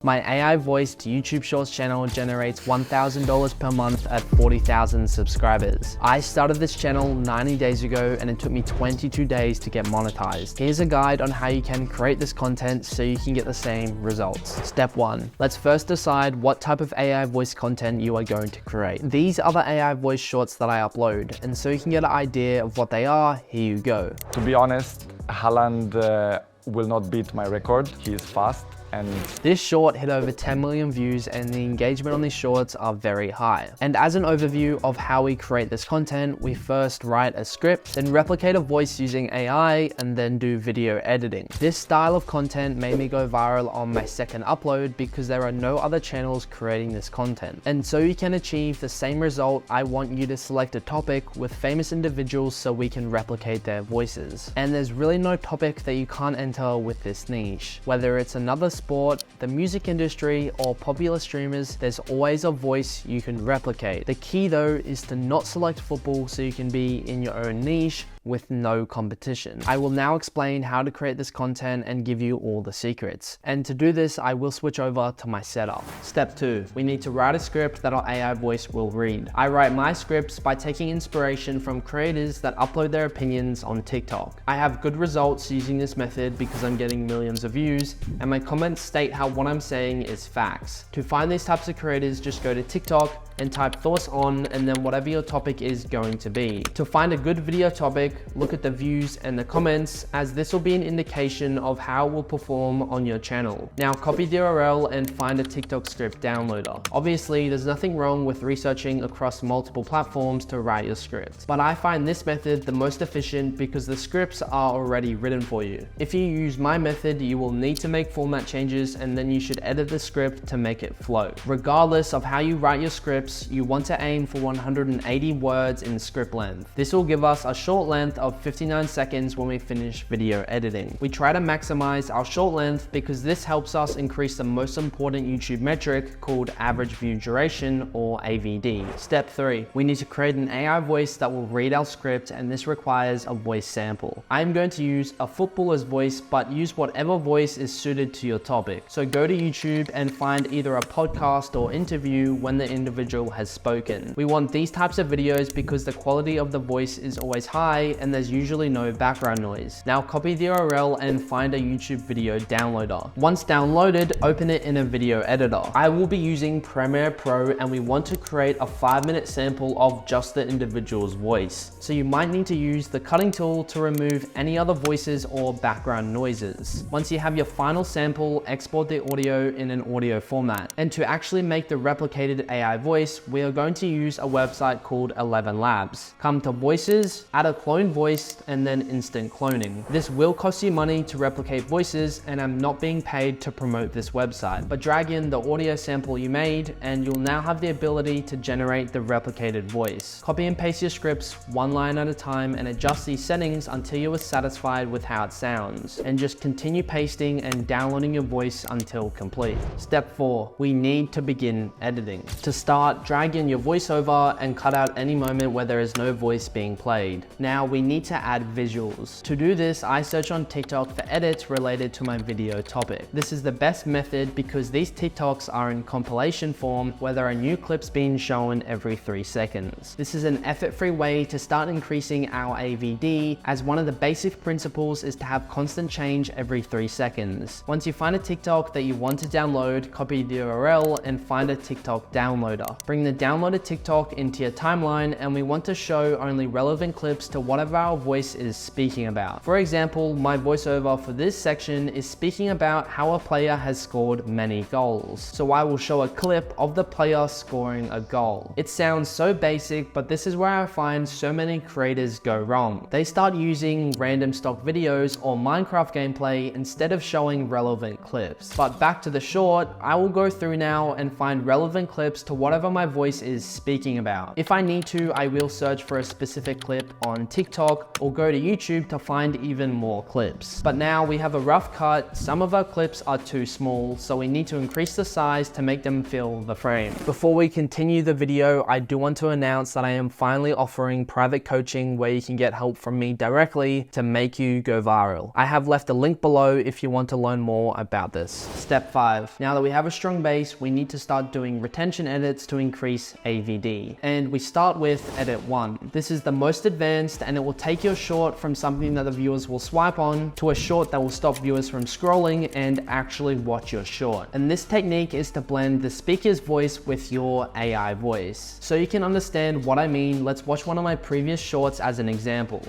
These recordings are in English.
My AI voiced YouTube Shorts channel generates $1,000 per month at 40,000 subscribers. I started this channel 90 days ago and it took me 22 days to get monetized. Here's a guide on how you can create this content so you can get the same results. Step 1. Let's first decide what type of AI voice content you are going to create. These are the AI voice shorts that I upload, and so you can get an idea of what they are, here you go. To be honest, Haaland will not beat my record. He is fast. And this short hit over 10 million views and the engagement on these shorts are very high. And as an overview of how we create this content, we first write a script, then replicate a voice using AI, and then do video editing. This style of content made me go viral on my second upload because there are no other channels creating this content. And so you can achieve the same result, I want you to select a topic with famous individuals so we can replicate their voices. And there's really no topic that you can't enter with this niche. Whether it's another sport, the music industry, or popular streamers, there's always a voice you can replicate. The key though is to not select football so you can be in your own niche with no competition. I will now explain how to create this content and give you all the secrets. And to do this, I will switch over to my setup. Step 2, we need to write a script that our AI voice will read. I write my scripts by taking inspiration from creators that upload their opinions on TikTok. I have good results using this method because I'm getting millions of views, and my comments state how what I'm saying is facts. To find these types of creators, just go to TikTok and type thoughts on and then whatever your topic is going to be. To find a good video topic, look at the views and the comments, as this will be an indication of how it will perform on your channel. Now copy the URL and find a TikTok script downloader. Obviously, there's nothing wrong with researching across multiple platforms to write your script, but I find this method the most efficient because the scripts are already written for you. If you use my method, you will need to make format changes and then you should edit the script to make it flow. Regardless of how you write your scripts, you want to aim for 180 words in script length. This will give us a short length of 59 seconds when we finish video editing. We try to maximize our short length because this helps us increase the most important YouTube metric called average view duration, or AVD. Step 3, we need to create an AI voice that will read our script, and this requires a voice sample. I am going to use a footballer's voice, but use whatever voice is suited to your topic. So go to YouTube and find either a podcast or interview when the individual has spoken. We want these types of videos because the quality of the voice is always high and there's usually no background noise. Now copy the URL and find a YouTube video downloader. Once downloaded, open it in a video editor. I will be using Premiere Pro and we want to create a 5-minute sample of just the individual's voice. So you might need to use the cutting tool to remove any other voices or background noises. Once you have your final sample, export the audio in an audio format. And to actually make the replicated AI voice, we are going to use a website called 11 Labs. Come to voices, add a clone voice, and then instant cloning. This will cost you money to replicate voices, and I'm not being paid to promote this website, but drag in the audio sample you made and you'll now have the ability to generate the replicated voice. Copy and paste your scripts one line at a time and adjust these settings until you are satisfied with how it sounds, and just continue pasting and downloading your voice until complete. Step 4, we need to begin editing. To start, drag in your voiceover and cut out any moment where there is no voice being played. Now we need to add visuals. To do this, I search on TikTok for edits related to my video topic. This is the best method because these TikToks are in compilation form where there are new clips being shown every 3 seconds. This is an effort-free way to start increasing our AVD, as one of the basic principles is to have constant change every 3 seconds. Once you find a TikTok that you want to download, copy the URL and find a TikTok downloader. Bring the downloaded TikTok into your timeline, and we want to show only relevant clips to whatever our voice is speaking about. For example, my voiceover for this section is speaking about how a player has scored many goals. So I will show a clip of the player scoring a goal. It sounds so basic, but this is where I find so many creators go wrong. They start using random stock videos or Minecraft gameplay instead of showing relevant clips. But back to the short, I will go through now and find relevant clips to whatever whatever my voice is speaking about. If I need to, I will search for a specific clip on TikTok or go to YouTube to find even more clips. But now we have a rough cut. Some of our clips are too small, so we need to increase the size to make them fill the frame. Before we continue the video, I do want to announce that I am finally offering private coaching where you can get help from me directly to make you go viral. I have left a link below if you want to learn more about this. Step 5. Now that we have a strong base, we need to start doing retention edits to increase AVD. And we start with edit 1. This is the most advanced, and it will take your short from something that the viewers will swipe on to a short that will stop viewers from scrolling and actually watch your short. And this technique is to blend the speaker's voice with your AI voice. So you can understand what I mean, let's watch one of my previous shorts as an example.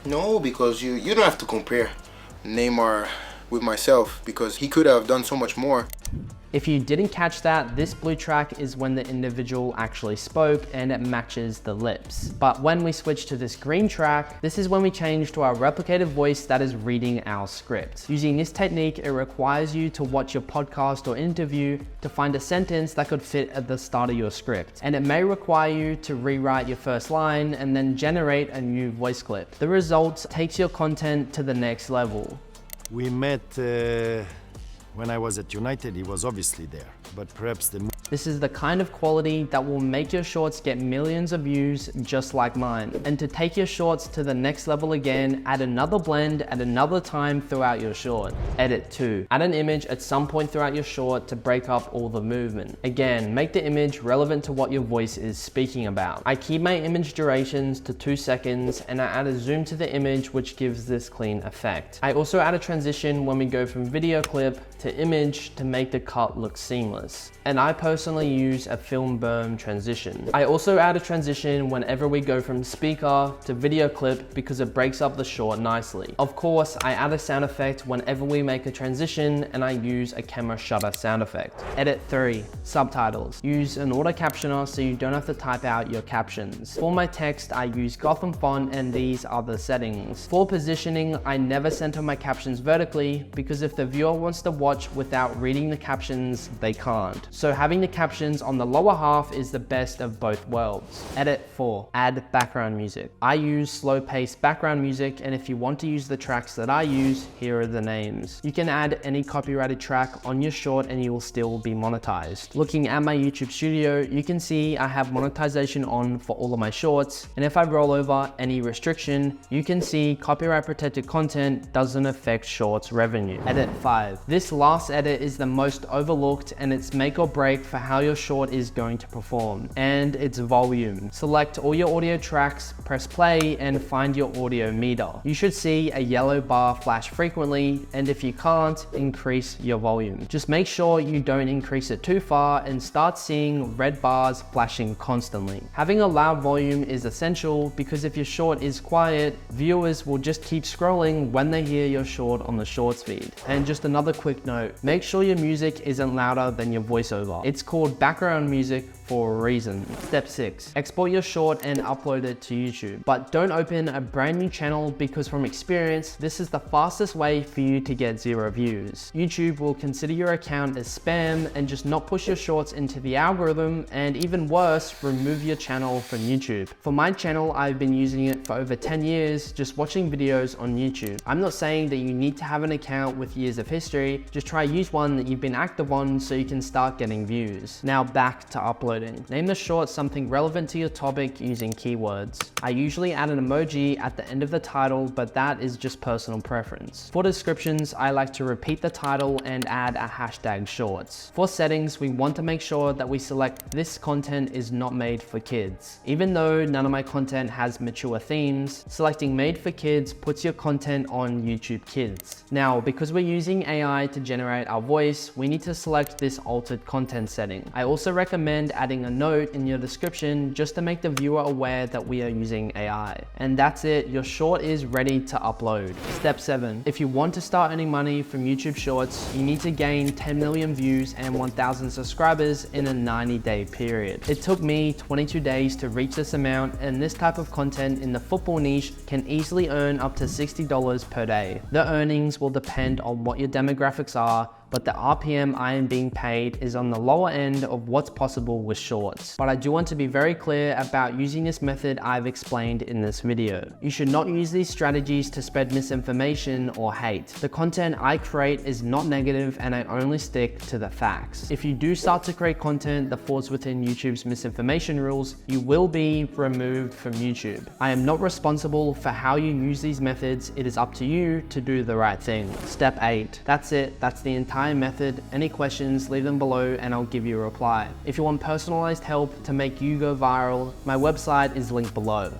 No, because you don't have to compare Neymar with myself, because he could have done so much more. If you didn't catch that, this blue track is when the individual actually spoke and it matches the lips. But when we switch to this green track, this is when we change to our replicated voice that is reading our script. Using this technique, it requires you to watch your podcast or interview to find a sentence that could fit at the start of your script. And it may require you to rewrite your first line and then generate a new voice clip. The result takes your content to the next level. We met when I was at United. He was obviously there, but perhaps This is the kind of quality that will make your shorts get millions of views just like mine. And to take your shorts to the next level again, add another blend at another time throughout your short. Edit 2. Add an image at some point throughout your short to break up all the movement. Again, make the image relevant to what your voice is speaking about. I keep my image durations to 2 seconds and I add a zoom to the image which gives this clean effect. I also add a transition when we go from video clip to image to make the cut look seamless. And I personally use a film berm transition. I also add a transition whenever we go from speaker to video clip because it breaks up the short nicely. Of course, I add a sound effect whenever we make a transition and I use a camera shutter sound effect. Edit 3. Subtitles. Use an auto captioner so you don't have to type out your captions. For my text, I use Gotham font and these are the settings. For positioning, I never center my captions vertically because if the viewer wants to watch without reading the captions, they can't. So having the captions on the lower half is the best of both worlds. Edit 4. Add background music. I use slow-paced background music, and if you want to use the tracks that I use, here are the names. You can add any copyrighted track on your short and you will still be monetized. Looking at my YouTube studio, you can see I have monetization on for all of my shorts, and if I roll over any restriction, you can see copyright protected content doesn't affect shorts revenue. Edit 5. This last edit is the most overlooked and it's make or break for how your short is going to perform, and it's volume. Select all your audio tracks, press play and find your audio meter. You should see a yellow bar flash frequently, and if you can't, increase your volume. Just make sure you don't increase it too far and start seeing red bars flashing constantly. Having a loud volume is essential because if your short is quiet, viewers will just keep scrolling when they hear your short on the shorts feed. And just another quick note, make sure your music isn't louder than your voiceover. It's called background music for a reason. Step 6. Export your short and upload it to YouTube. But don't open a brand new channel because from experience, this is the fastest way for you to get 0 views. YouTube will consider your account as spam and just not push your shorts into the algorithm, and even worse, remove your channel from YouTube. For my channel, I've been using it for over 10 years, just watching videos on YouTube. I'm not saying that you need to have an account with years of history, just try use one that you've been active on so you can start getting views. Now back to uploading. Name the short something relevant to your topic using keywords. I usually add an emoji at the end of the title, but that is just personal preference. For descriptions, I like to repeat the title and add a hashtag shorts. For settings, we want to make sure that we select this content is not made for kids. Even though none of my content has mature themes, selecting made for kids puts your content on YouTube Kids. Now, because we're using AI to generate our voice, we need to select this altered content setting. I also recommend adding a note in your description just to make the viewer aware that we are using AI. And that's it, your short is ready to upload. Step 7. If you want to start earning money from YouTube Shorts, you need to gain 10 million views and 1,000 subscribers in a 90-day period. It took me 22 days to reach this amount, and this type of content in the football niche can easily earn up to $60 per day. The earnings will depend on what your demographics are, but the RPM I am being paid is on the lower end of what's possible with shorts. But I do want to be very clear about using this method I've explained in this video. You should not use these strategies to spread misinformation or hate. The content I create is not negative and I only stick to the facts. If you do start to create content that falls within YouTube's misinformation rules, you will be removed from YouTube. I am not responsible for how you use these methods. It is up to you to do the right thing. Step 8. That's it. That's the entire method. Any questions, leave them below and I'll give you a reply. If you want personalized help to make you go viral, my website is linked below.